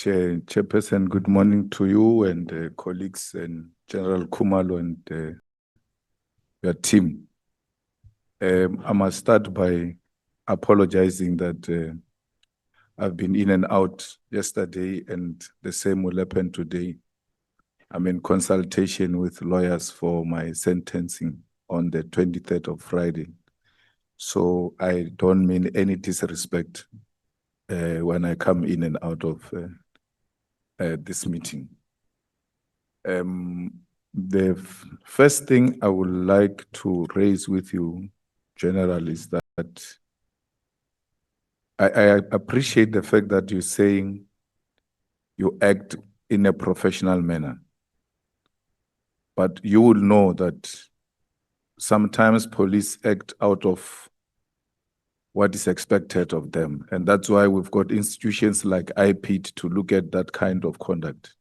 Chairperson, good morning to you and colleagues and General Khumalo and your team. I must start by apologizing that I've been in and out yesterday and the same will happen today. I'm in consultation with lawyers for my sentencing on the 23rd of Friday. So I don't mean any disrespect when I come in and out of this meeting. The first thing I would like to raise with you, General, is that I appreciate the fact that you're saying you act in a professional manner. But you will know that sometimes police act out of what is expected of them. And that's why we've got institutions like IPID to look at that kind of conduct.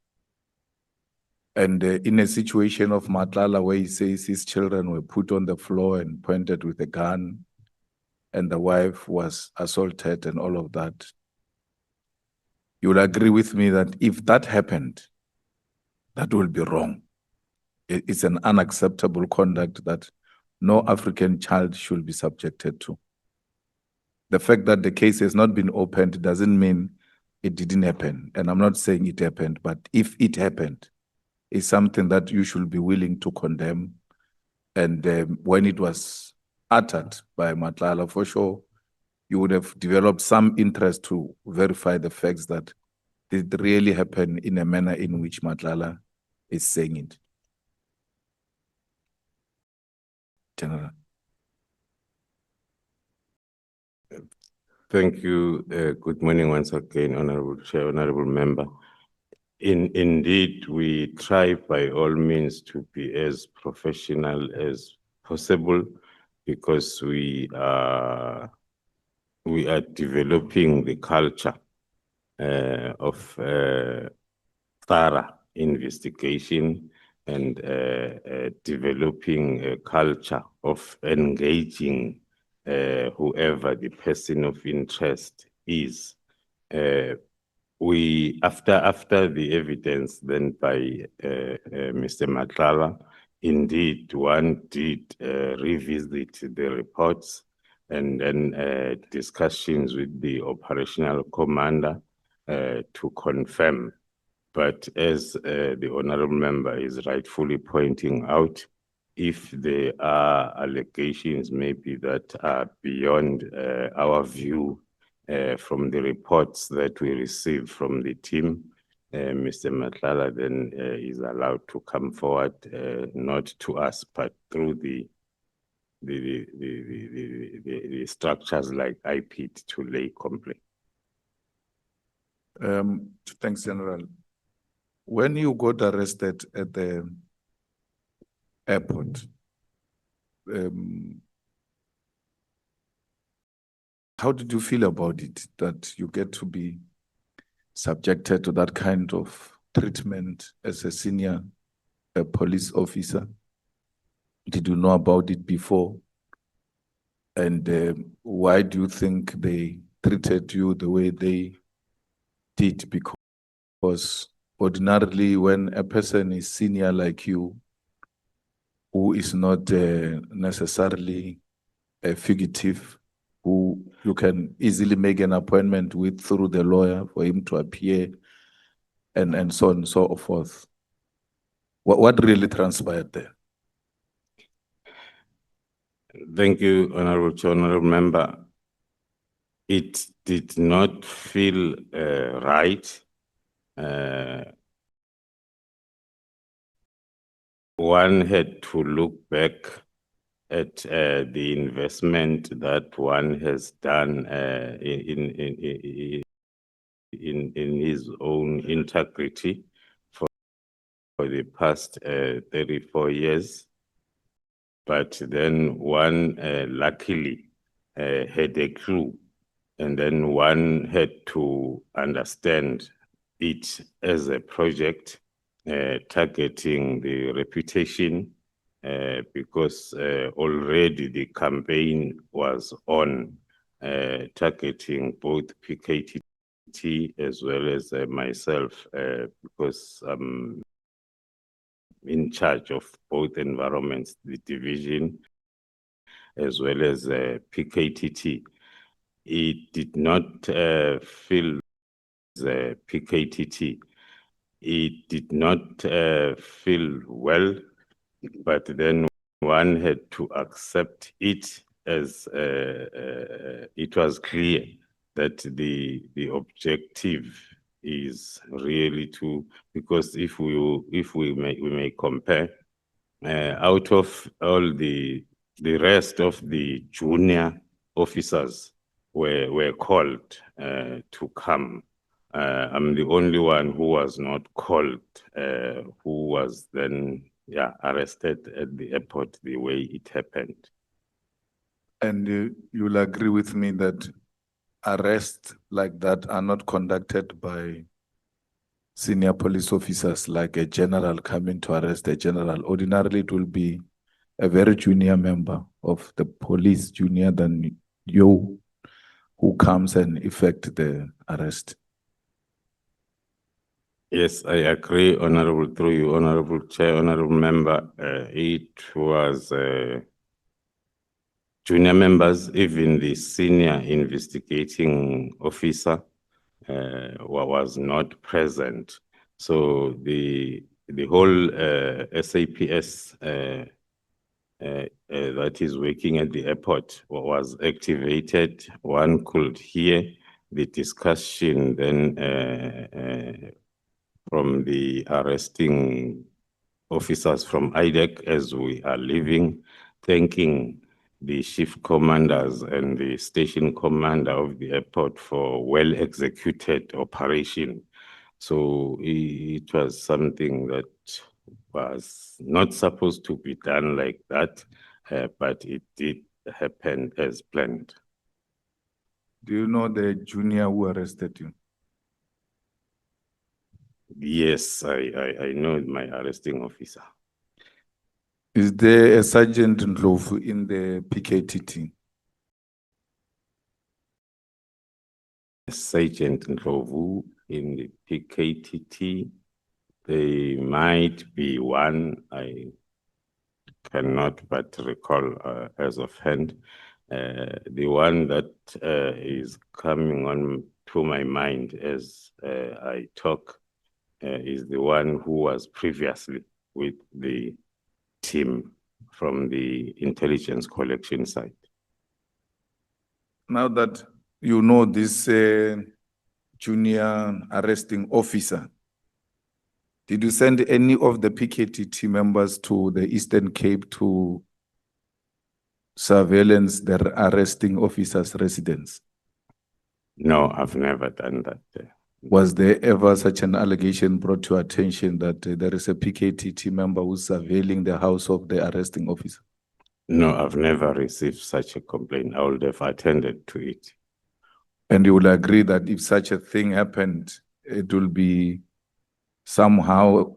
And in a situation of Matlala where he says his children were put on the floor and pointed with a gun and the wife was assaulted and all of that, you will agree with me that if that happened, that will be wrong. It's an unacceptable conduct that no African child should be subjected to. The fact that the case has not been opened doesn't mean it didn't happen. And I'm not saying it happened, but if it happened, it's something that you should be willing to condemn. And when it was uttered by Matlala, for sure, you would have developed some interest to verify the facts that it really happened in a manner in which Matlala is saying it. General. Thank you. Good morning once again, Honorable Chair, Honorable Member. Indeed, we try by all means to be as professional as possible because we are developing the culture of thorough investigation and developing a culture of engaging whoever the person of interest is. After the evidence then by Mr. Matlala, indeed one did revisit the reports and then discussions with the operational commander to confirm. But as the Honorable Member is rightfully pointing out, if there are allegations maybe that are beyond our view from the reports that we receive from the team, Mr. Matlala then is allowed to come forward, not to us, but through the structures like IPID to lay complaint. Thanks, General. When you got arrested at the airport, how did you feel about it, that you get to be subjected to that kind of treatment as a senior police officer? Did you know about it before? And why do you think they treated you the way they did? Because ordinarily, when a person is senior like you, who is not necessarily a fugitive, who you can easily make an appointment with through the lawyer for him to appear, and so on and so forth. What really transpired there? Thank you, Honorable Member. It did not feel right. One had to look back at the investment that one has done in his own integrity for the past 34 years. But then one luckily had a clue, and then one had to understand it as a project targeting the reputation because already the campaign was on targeting both PKT as well as myself, because I'm in charge of both environments, the division as well as PKTT. It did not feel the PKTT. It did not feel well, but then one had to accept it as it was clear that the objective is really to, because if we may compare, out of all the rest of the junior officers were called to come. I'm the only one who was not called, who was then arrested at the airport the way it happened. And you'll agree with me that arrests like that are not conducted by senior police officers, like a general coming to arrest a general. Ordinarily, it will be a very junior member of the police, junior than you, who comes and effect the arrest. Yes, I agree, Honorable, through you, Honorable Chair, Honorable Member. It was junior members, even the senior investigating officer was not present. So the whole SAPS that is working at the airport was activated. One could hear the discussion then from the arresting officers from IDEC as we are leaving, thanking the shift commanders and the station commander of the airport for well-executed operation. So it was something that was not supposed to be done like that, but it did happen as planned. Do you know the junior who arrested you? Yes, I know my arresting officer. Is there a Sergeant Ndlovu in the PKTT? Sergeant Ndlovu in the PKTT, there might be one, I cannot but recall as of hand. The one that is coming on to my mind as I talk is the one who was previously with the team from the intelligence collection side. Now that you know this junior arresting officer, did you send any of the PKTT members to the Eastern Cape to surveillance their arresting officer's residence? No, I've never done that. Was there ever such an allegation brought to attention that there is a PKTT member who's surveilling the house of the arresting officer? No, I've never received such a complaint. I would have attended to it. And you will agree that if such a thing happened, it will be somehow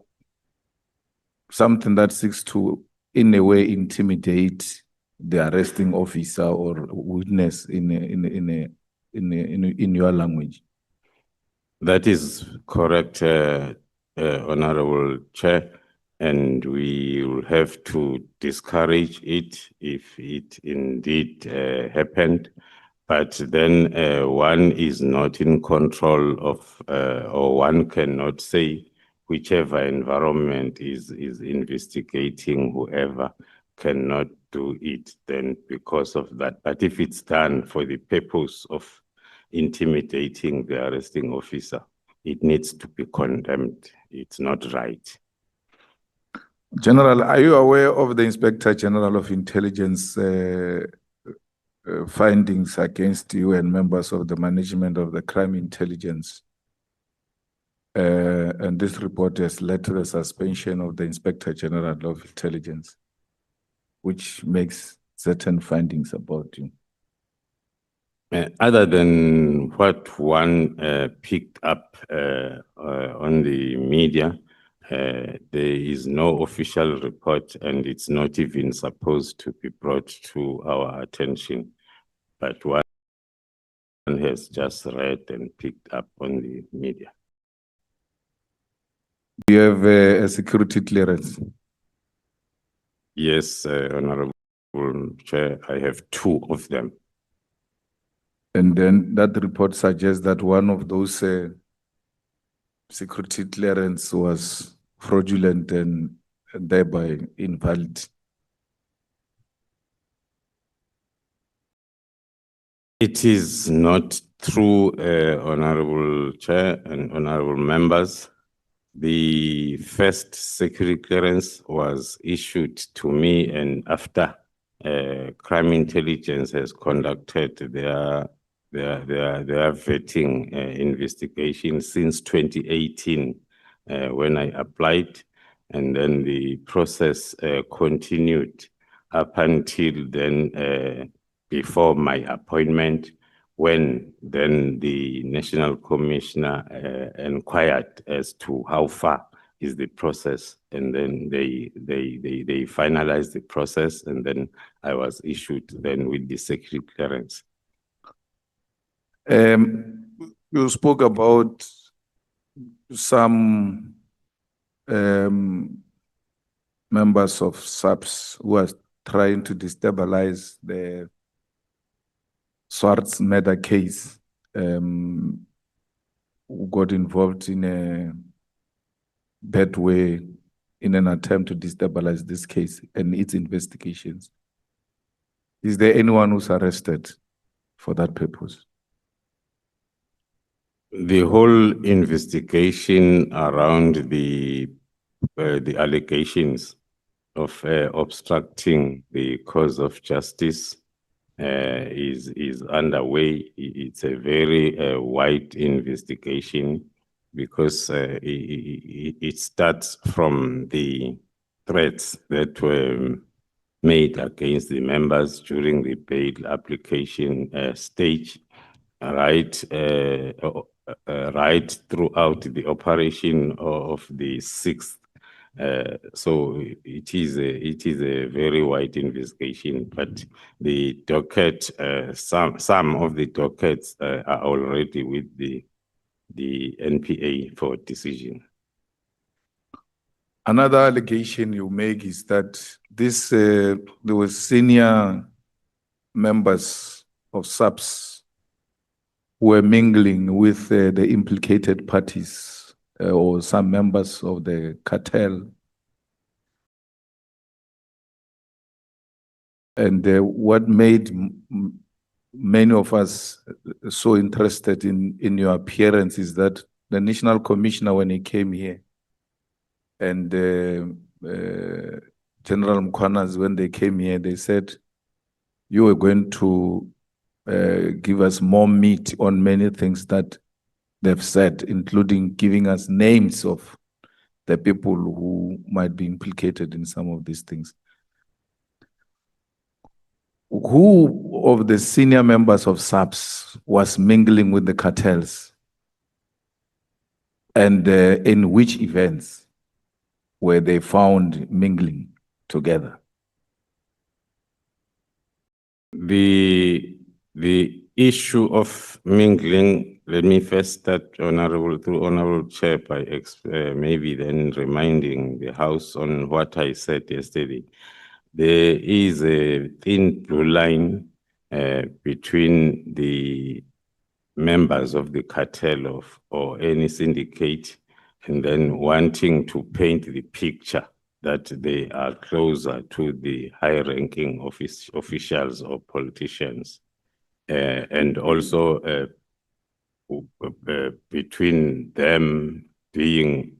something that seeks to, in a way, intimidate the arresting officer or witness in your language. That is correct, Honorable Chair, and we will have to discourage it if it indeed happened. But then one is not in control of, or one cannot say whichever environment is investigating whoever cannot do it then because of that. But if it's done for the purpose of intimidating the arresting officer, it needs to be condemned. It's not right. General, are you aware of the Inspector General of Intelligence findings against you and members of the management of the crime intelligence? And this report has led to the suspension of the Inspector General of Intelligence, which makes certain findings about you. Other than what one picked up on the media, there is no official report and it's not even supposed to be brought to our attention. But one has just read and picked up on the media. Do you have a security clearance? Yes, Honorable Chair, I have 2 of them. And then that report suggests that one of those security clearance was fraudulent and thereby invalid. It is not true, Honorable Chair and Honorable Members. The first security clearance was issued to me, and after crime intelligence has conducted their vetting investigation since 2018 when I applied, and then the process continued up until then before my appointment, when then the National Commissioner inquired as to how far is the process, and then they finalized the process, and then I was issued then with the security clearance. You spoke about some members of SAPS who are trying to destabilize the Swart's murder case, who got involved in a bad way in an attempt to destabilize this case and its investigations. Is there anyone who's arrested for that purpose? The whole investigation around the allegations of obstructing the cause of justice is underway. It's a very wide investigation because it starts from the threats that were made against the members during the bail application stage, right throughout the operation of the 6th. So it is a very wide investigation, but the docket, some of the dockets are already with the NPA for decision. Another allegation you make is that this there were senior members of SAPS who were mingling with the implicated parties or some members of the cartel. And what made many of us so interested in your appearance is that the National Commissioner, when he came here, and General Mkhwana's, when they came here, they said, you were going to give us more meat on many things that they've said, including giving us names of the people who might be implicated in some of these things. Who of the senior members of SAPS was mingling with the cartels? And in which events were they found mingling together? The issue of mingling, let me first start, Honorable Chair, by maybe then reminding the House on what I said yesterday. There is a thin blue line between the members of the cartel or any syndicate, and then wanting to paint the picture that they are closer to the high-ranking officials or politicians, and also between them being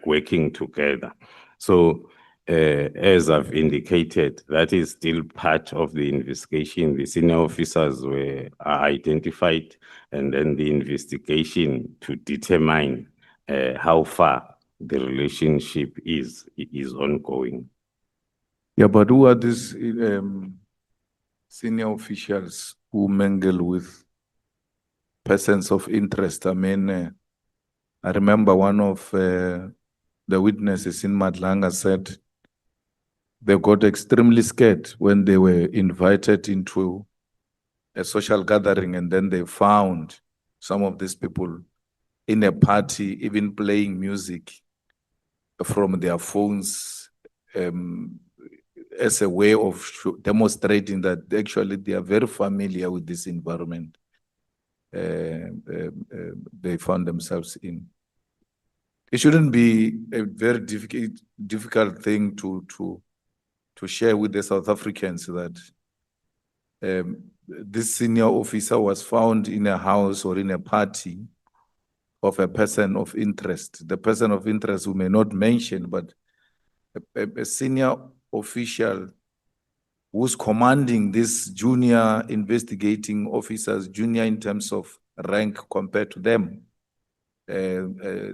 working together. So, as I've indicated, that is still part of the investigation. The senior officers are identified, and then the investigation to determine how far the relationship is ongoing. Yeah, but who are these senior officials who mingle with persons of interest? I mean, I remember one of the witnesses in Madlanga said they got extremely scared when they were invited into a social gathering, and then they found some of these people in a party, even playing music from their phones, as a way of demonstrating that actually they are very familiar with this environment they found themselves in. It shouldn't be a very difficult thing to share with the South Africans that this senior officer was found in a house or in a party of a person of interest. The person of interest we may not mention, but a senior official who's commanding these junior investigating officers, junior in terms of rank compared to them.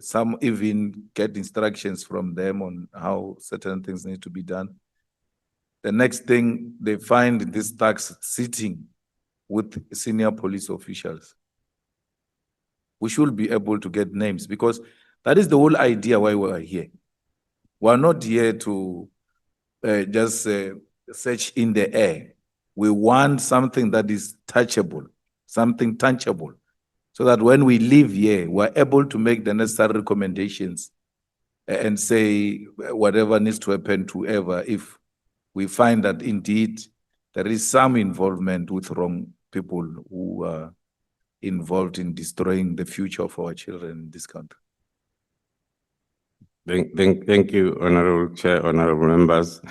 Some even get instructions from them on how certain things need to be done. The next thing, they find these thugs sitting with senior police officials. We should be able to get names, because that is the whole idea why we are here. We are not here to just search in the air. We want something that is touchable, something tangible, so that when we leave here, we're able to make the necessary recommendations and say whatever needs to happen to whoever if we find that indeed there is some involvement with wrong people who are involved in destroying the future of our children in this country. Thank you, Honorable Chair, honorable members.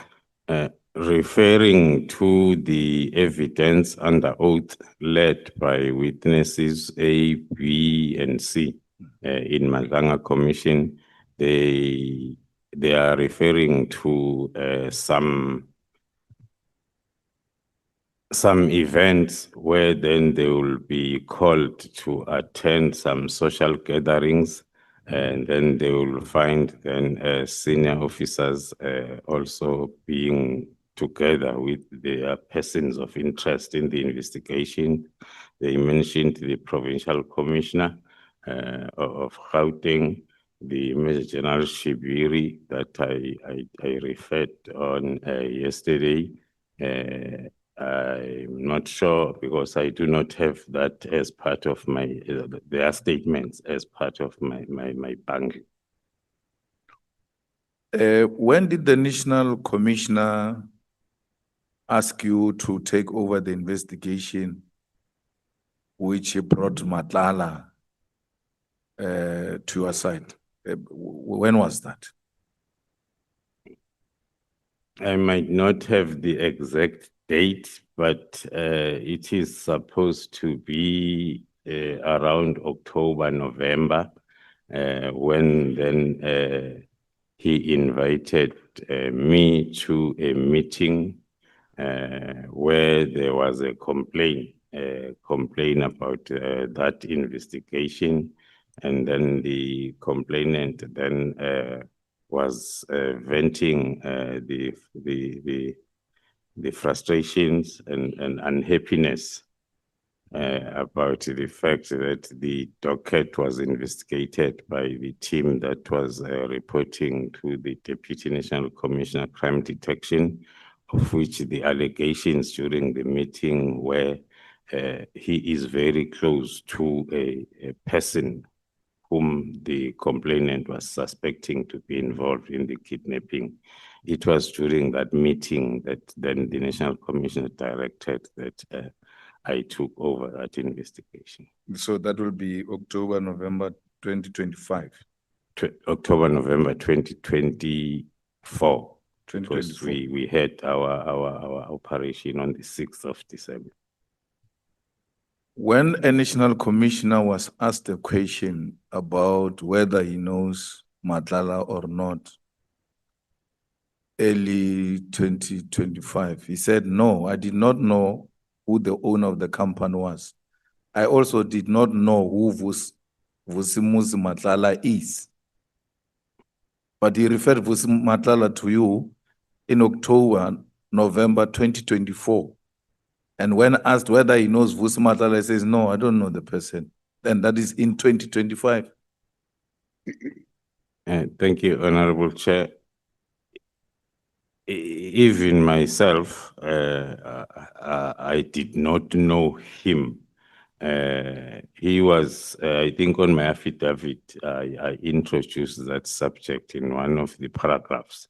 Referring to the evidence under oath led by witnesses A, B, and C in Madanga Commission, they are referring to some events where then they will be called to attend some social gatherings, and then they will find then senior officers also being together with their persons of interest in the investigation. They mentioned the provincial commissioner of Gauteng, the Major General Shibiri that I referred on yesterday. I'm not sure because I do not have that as part of my their statements as part of my bank. When did the National Commissioner ask you to take over the investigation which brought Matlala to your side? When was that? I might not have the exact date, but it is supposed to be around October, November, when then he invited me to a meeting where there was a complaint about that investigation, and then the complainant then was venting the frustrations and unhappiness about the fact that the docket was investigated by the team that was reporting to the Deputy National Commissioner Crime Detection, of which the allegations during the meeting were he is very close to a person whom the complainant was suspecting to be involved in the kidnapping. It was during that meeting that then the National Commissioner directed that I took over that investigation. So that will be October, November 2025? October, November 2024. 2024. We had our operation on the 6th of December. When a national commissioner was asked a question about whether he knows Matlala or not, early 2025, he said, no, I did not know who the owner of the company was. I also did not know who Vusimuzi Matlala is. But he referred Vusimuzi Matlala to you in October, November 2024. And when asked whether he knows Vusi Matlala, he says, no, I don't know the person. And that is in 2025. Thank you, Honorable Chair. Even myself, I did not know him. He was, I think on my affidavit, I introduced that subject in one of the paragraphs,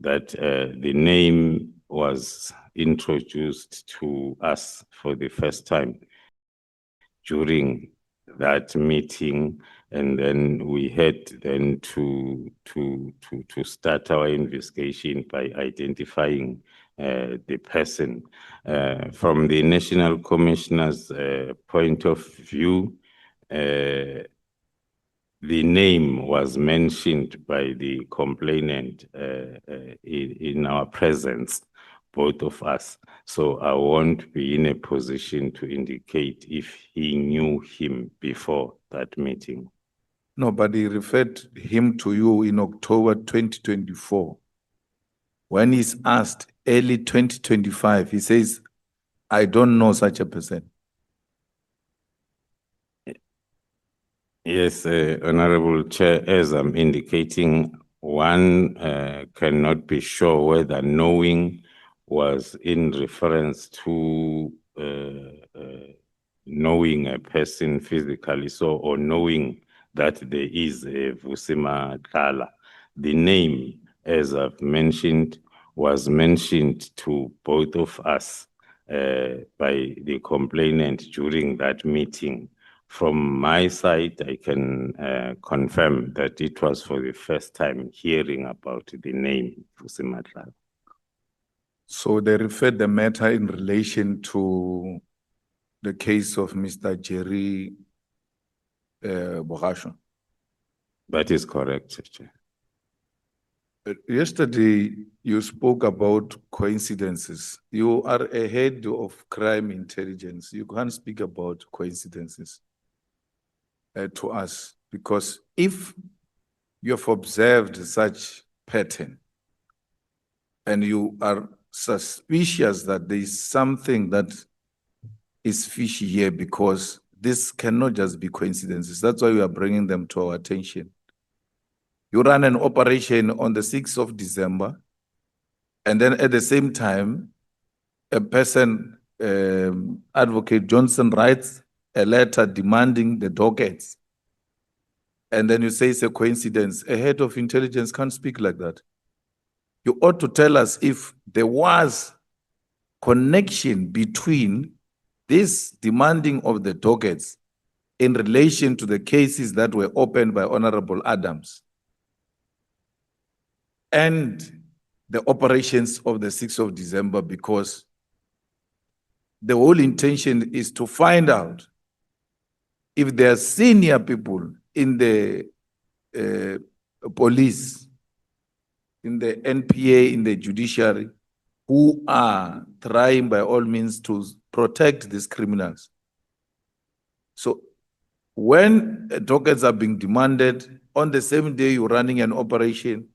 that the name was introduced to us for the first time during that meeting, and then we had then to start our investigation by identifying the person. From the National Commissioner's point of view, the name was mentioned by the complainant in our presence, both of us. So I won't be in a position to indicate if he knew him before that meeting. No, but he referred him to you in October 2024. When he's asked early 2025, he says, I don't know such a person. Yes, Honorable Chair, as I'm indicating, one cannot be sure whether knowing was in reference to knowing a person physically, so, or knowing that there is a Vusima Kala. The name, as I've mentioned, was mentioned to both of us by the complainant during that meeting. From my side, I can confirm that it was for the first time hearing about the name Vusima Kala. So they referred the matter in relation to the case of Mr. Jerry Bogasho. That is correct, Chair. Yesterday, you spoke about coincidences. You are a head of crime intelligence. You can't speak about coincidences to us, because if you have observed such pattern and you are suspicious that there is something that is fishy here, because this cannot just be coincidences. That's why we are bringing them to our attention. You run an operation on the 6th of December, and then at the same time, a person, Advocate Johnson, writes a letter demanding the dockets. And then you say it's a coincidence. A head of intelligence can't speak like that. You ought to tell us if there was connection between this demanding of the dockets in relation to the cases that were opened by Honorable Adams and the operations of the 6th of December, because the whole intention is to find out if there are senior people in the police, in the NPA, in the judiciary, who are trying by all means to protect these criminals. So when dockets are being demanded, on the same day you're running an operation,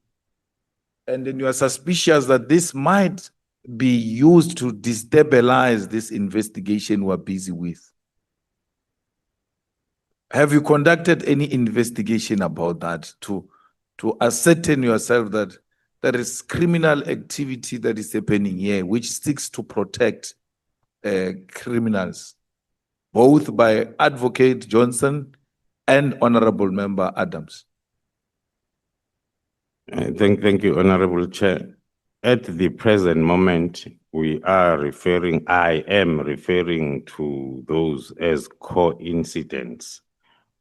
and then you are suspicious that this might be used to destabilize this investigation we're busy with. Have you conducted any investigation about that to ascertain yourself that there is criminal activity that is happening here, which seeks to protect criminals, both by Advocate Johnson and Honorable Member Adams? Thank you, Honorable Chair. At the present moment, I am referring to those as coincidents,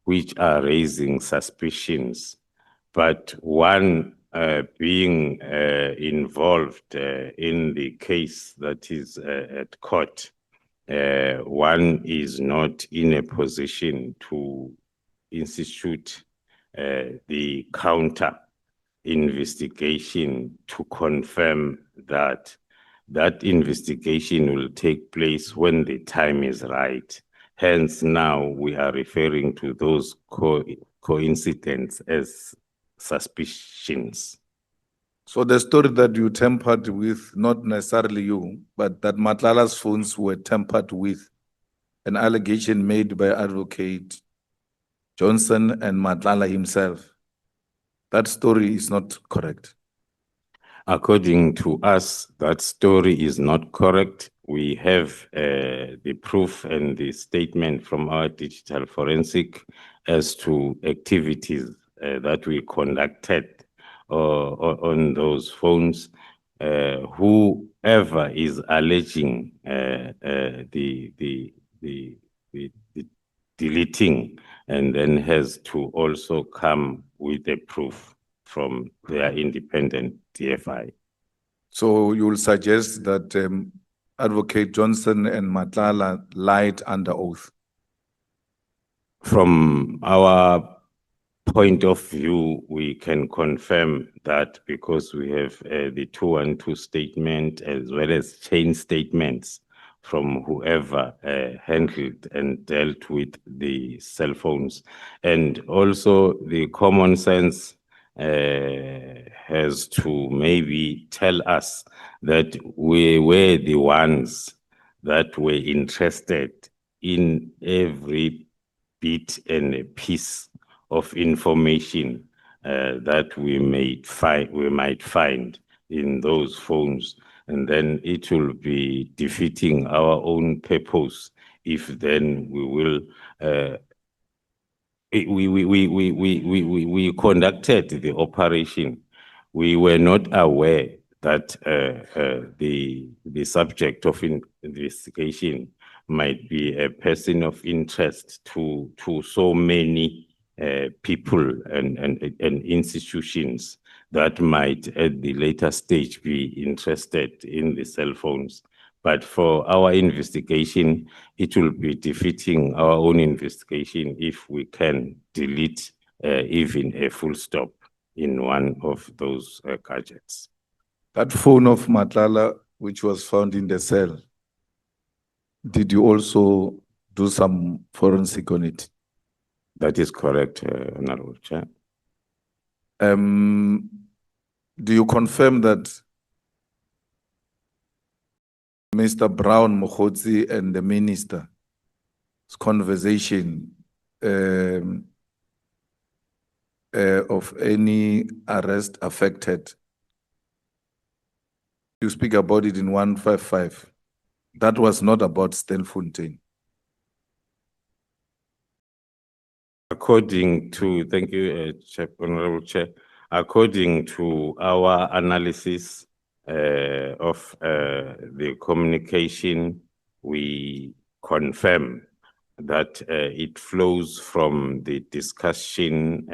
which are raising suspicions, but one being involved in the case that is at court, one is not in a position to institute the counter investigation to confirm that that investigation will take place when the time is right. Hence, now we are referring to those coincidents as suspicions. So the story that you tampered with, not necessarily you, but that Matlala's phones were tampered with, an allegation made by Advocate Johnson and Matlala himself, that story is not correct. According to us, that story is not correct. we have the proof and the statement from our digital forensic as to activities that we conducted on those phones. Whoever is alleging the deleting and then has to also come with a proof from their independent DFI. So you will suggest that Advocate Johnson and Matlala lied under oath? From our point of view, we can confirm that because we have the 212 statement as well as chain statements from whoever handled and dealt with the cell phones. And also the common sense has to maybe tell us that we were the ones that were interested in every bit and a piece of information that we might find in those phones, and then it will be defeating our own purpose if then we will we conducted the operation. We were not aware that the subject of investigation might be a person of interest to so many people and institutions that might at the later stage be interested in the cell phones. But for our investigation, it will be defeating our own investigation if we can delete even a full stop in one of those gadgets. That phone of Matlala, which was found in the cell, did you also do some forensic on it? That is correct, Honorable Chair. Do you confirm that Mr. Brown Mokhotsi and the minister's conversation of any arrest affected? You speak about it in 155. That was not about Stelfontein. According to, thank you, Honorable Chair, according to our analysis of the communication, we confirm that it flows from the discussion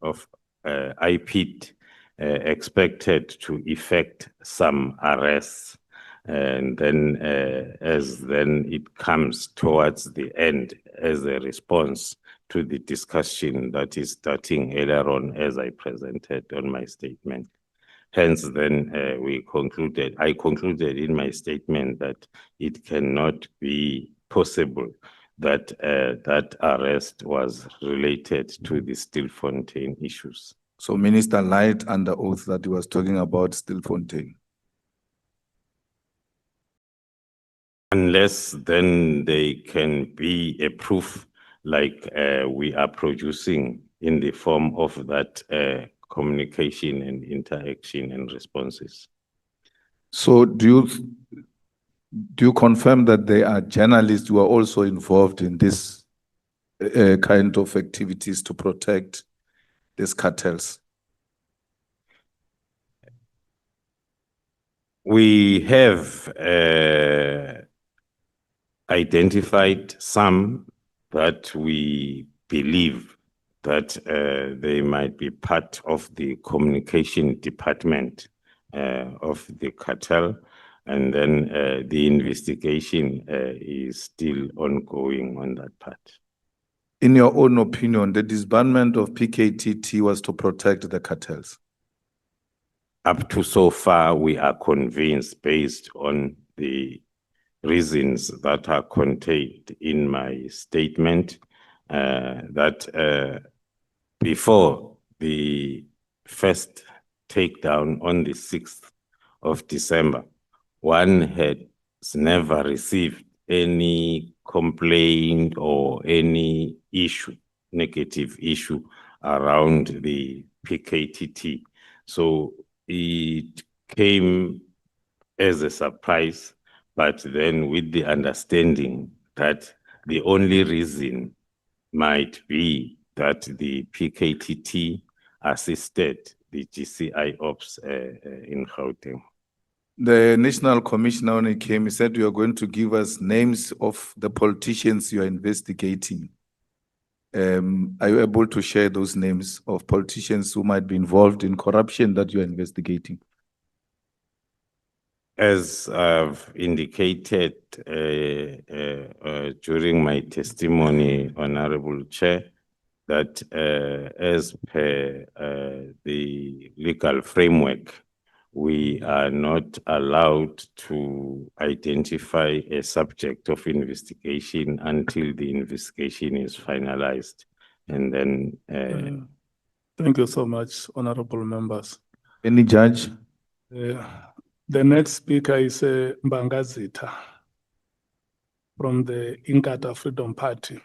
of IPID expected to effect some arrests. And then as then it comes towards the end as a response to the discussion that is starting earlier on as I presented on my statement. Hence then I concluded in my statement that it cannot be possible that that arrest was related to the Stilfontein issues. So Minister lied under oath that he was talking about Stilfontein. Unless then they can be a proof like we are producing in the form of that communication and interaction and responses. So do you confirm that there are journalists who are also involved in this kind of activities to protect these cartels? We have identified some that we believe that they might be part of the communication department of the cartel, and then the investigation is still ongoing on that part. In your own opinion, the disbandment of PKTT was to protect the cartels? Up to so far, we are convinced based on the reasons that are contained in my statement that before the first takedown on the 6th of December, one had never received any complaint or any issue, negative issue around the PKTT. So it came as a surprise, but then with the understanding that the only reason might be that the PKTT assisted the GCI ops in Gauteng. The National Commissioner, when he came, he said you are going to give us names of the politicians you are investigating. Are you able to share those names of politicians who might be involved in corruption that you are investigating? As I've indicated during my testimony, Honorable Chair, that as per the legal framework, we are not allowed to identify a subject of investigation until the investigation is finalized. And then thank you so much, honorable members. Any judge? The next speaker is Mbangazita from the Inkatha Freedom Party.